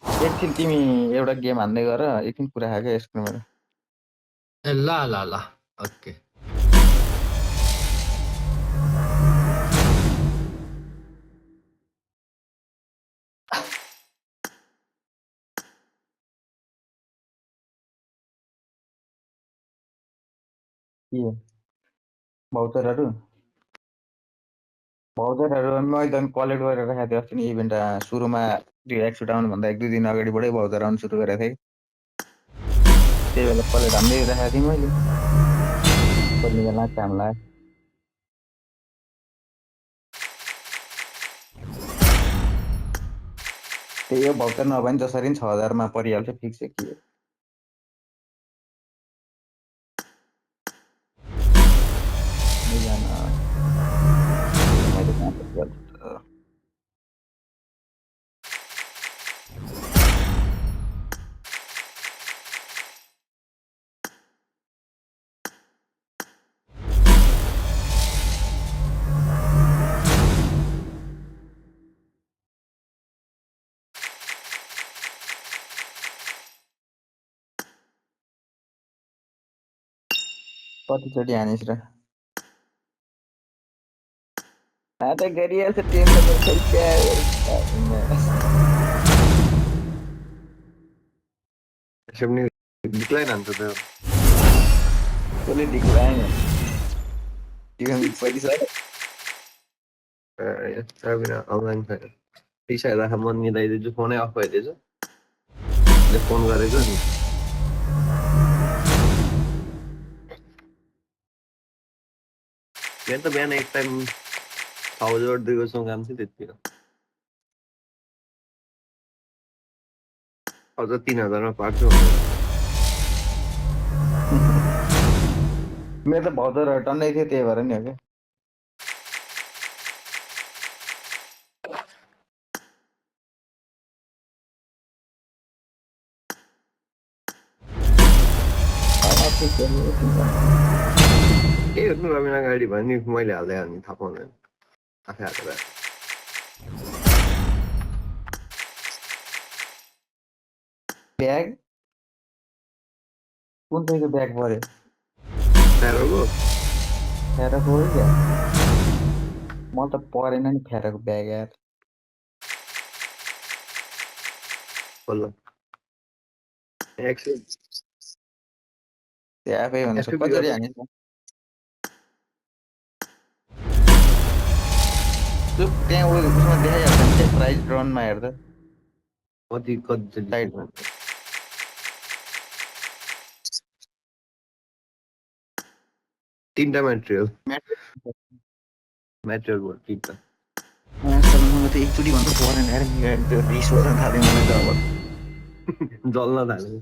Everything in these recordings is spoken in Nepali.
एकछिन तिमी एउटा गेम हान्दै गर एकछिन कुरा खाएको यसको मेरो ए ल ल ल ओके के भाउचरहरू मैले त कलेक्ट गरेर राखेको थिएँ अस्ति नि इभेन्ट सुरुमा एक्सुट आउनुभन्दा 1-2 दिन अगाडिबाटै भाउचर आउनु सुरु गरेको थिएँ त्यही बेला कलेक्ट हान्दै राखेको थिएँ मैले कहिले बेला काम लाग्यो त्यही हो भाउचर नभए नि जसरी 6000 मा परिहाल्छ फिक्स के हो नैजना मैले कहाँ परिहाल्छ त कतिचोटि हानिस् र त गरिहाल्छ tension Except decline answer there. कसले डिक्लाइन टिकन पैसा I've been online fan. Tisha राख मन मिलाइदिन्छु फोनै अफ भइदिएछ फोन गरेको नि मेरो त बिहान एक टाइम 6 बजे 2 काम थियो त्यतिखेर अझ 3000 मा पार्छु मेरो त भाउचर टन्नै थियो त्यही भएर नि हो क्या के गर्नु रमिना गाडी भन्ने मैले हाल्दै हाल्ने थाहा पाउँदैन आफै हालेर ब्याग कुन चाहिँको ब्याग पर्यो फ्यारोको फेराको हो क्या म त परेन नि फेराको ब्याग यार बल्ल एक्सेल त्यो आफै हुन्छ एफपी कसरी गर्नु हानिस् त्यो त्यहाँ उसमा देखाइहाल्छ नि त्यहाँ प्राइस ड्रनमा हेर्दा कति कति साइडमा तीनटा मेटेरियल म्याट्रिक्स मेटेरियल भयो तीनटा मलाई त एकचोटि भन्दा परेन यार त्यो रिस उठ्न थाल्यो मलाई त अब जल्न थाल्यो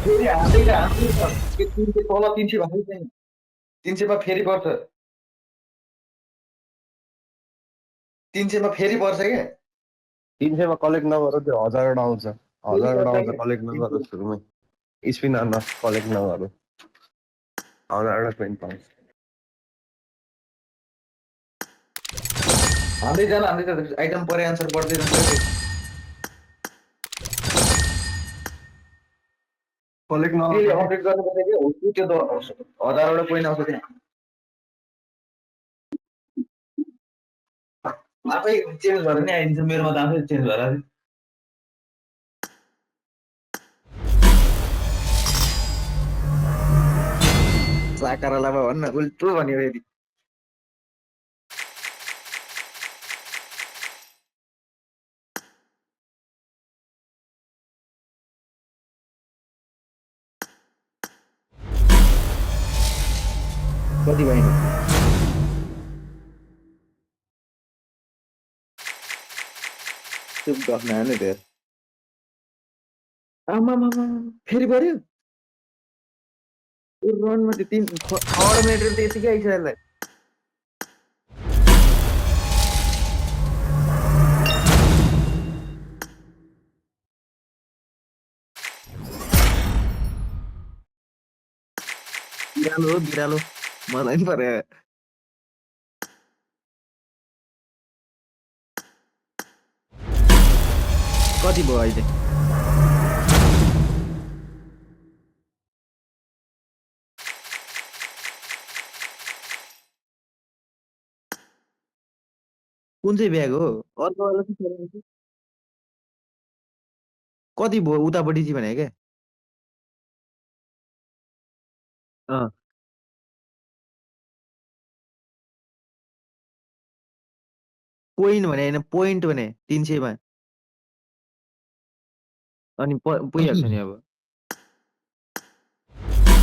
फेरि हाल्दै त्यो 300 तल 300 भन्दै चाहिँ 300 मा फेरि पर्छ 300 मा फेरि पर्छ क्या 300 मा कलेक्ट नगर त्यो 1000 आउँछ फेरि 1000 पर्छ आउँछ क्या कलेक्ट नगर 300 सुरुमै स्पिन अन कलेक्ट नगर 1000 पेन पाउँछ हाल्दै जान आइटम परे आन्सर बढ्दै जान्छ क्या कलेक्ट फेरि नगर अपडेट गर्नुपर्छ क्या हो त्यो त 1000 कोइन आउँछ त्यहाँ आफै चेन्ज भएर नि आइदिन्छ मेरोमा त आफै चेन्ज भएर साकार लाभा भन्न उल्टो भन्यो फेरि कति भएन चुप गफ नहाल्नु त्यो आमामा फेरि पर्यो रनमा त्यो 3 मेटेरियल त यतिकै आइसक्यो यसलाई बिरालो हो बिरालो मलाई नि पऱ्यो कति भयो अहिले कुन चाहिँ ब्याग हो अर्को वाला चाहिँ फेरि आउँछ। कति भयो उतापट्टि चाहिँ भने क्या अँ पोइन्ट भने होइन पोइन्ट भने 300 मा अनि पुगिहाल्छ नि अब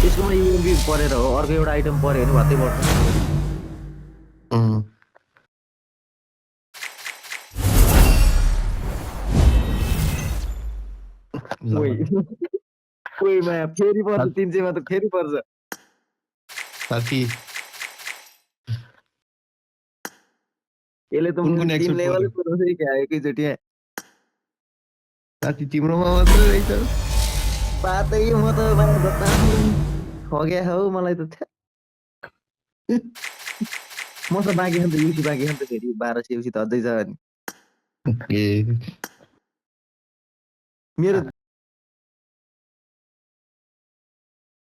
त्यसकोमा युएमपी परेर हो अर्को एउटा आइटम पर्यो भने भत्तै पर्छ उम्, ल, कोहीमा फेरि पर्छ 300 मा त फेरि पर्छ साथी यसले त कुन कुन टिम एक्सुट लेभलै पर्यो पुऱ्याउँछ क्या एकैचोटि साथी तिम्रोमा मात्रै रहेछ पातै म त मलाई त ठग्या हौ मलाई त थ्या। मसँग बाँकी छ नि त युसी बाँकी छ नि त फेरि 1200 युसी त अझै छ नि ए मेरो